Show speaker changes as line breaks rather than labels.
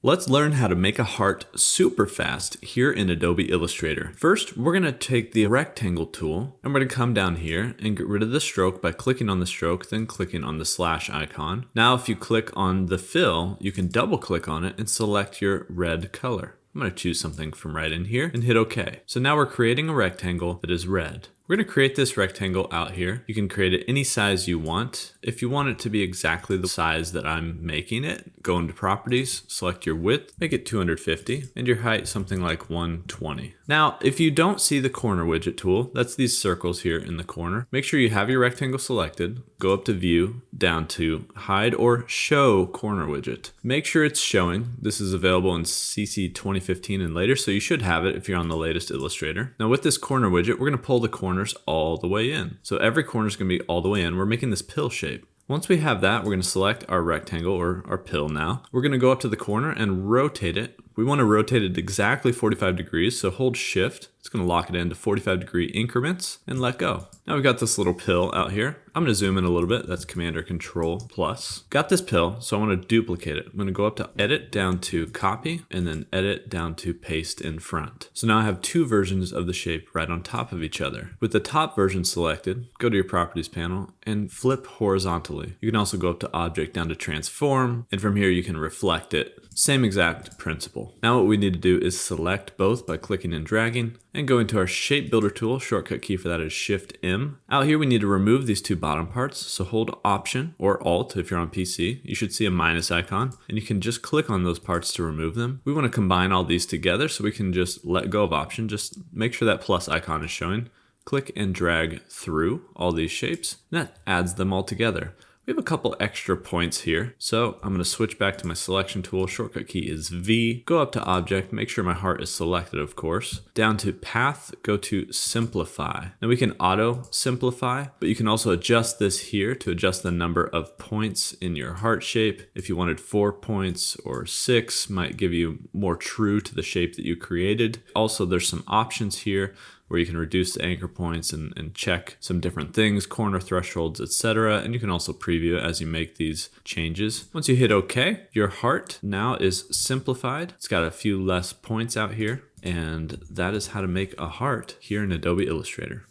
Let's learn how to make a heart super fast here in Adobe Illustrator. First, we're going to take the rectangle tool and we're going to come down here and get rid of the stroke by clicking on the stroke, then clicking on the slash icon. Now, if you click on the fill, you can double click on it and select your red color. I'm going to choose something from right in here and hit OK. So now we're creating a rectangle that is red. We're going to create this rectangle out here. You can create it any size you want. If you want it to be exactly the size that I'm making it, go into properties, select your width, make it 250, and your height something like 120. Now, if you don't see the corner widget tool, that's these circles here in the corner. Make sure you have your rectangle selected, go up to view, down to hide or show corner widget. Make sure it's showing. This is available in CC 2015 and later, so you should have it if you're on the latest Illustrator. Now with this corner widget, we're going to pull the corner all the way in. So every corner is going to be all the way in. We're making this pill shape. Once we have that, we're going to select our rectangle or our pill now. We're going to go up to the corner and rotate it. We want to rotate it exactly 45 degrees, so hold shift. It's going to lock it into 45-degree increments and let go. Now we've got this little pill out here. I'm going to zoom in a little bit. That's Command or Control plus. Got this pill, so I want to duplicate it. I'm going to go up to Edit down to Copy and then Edit down to Paste in front. So now I have two versions of the shape right on top of each other. With the top version selected, go to your Properties panel and flip horizontally. You can also go up to Object down to Transform, and from here you can reflect it. Same exact principle. Now what we need to do is select both by clicking and dragging and go into our Shape Builder tool. Shortcut key for that is Shift M. Out here we need to remove these two bottom parts. So hold Option or Alt if you're on PC. You should see a minus icon and you can just click on those parts to remove them. We want to combine all these together so we can just let go of Option. Just make sure that plus icon is showing. Click and drag through all these shapes. That adds them all together. We have a couple extra points here, so I'm going to switch back to my selection tool. Shortcut key is V. Go up to Object, make sure my heart is selected, of course. Down to Path, go to Simplify. Now we can auto simplify, but you can also adjust this here to adjust the number of points in your heart shape. If you wanted 4 points or 6, might give you more true to the shape that you created. Also, there's some options here where you can reduce the anchor points and check some different things, corner thresholds, etc. And you can also preview as you make these changes. Once you hit OK, your heart now is simplified. It's got a few less points out here, and that is how to make a heart here in Adobe Illustrator.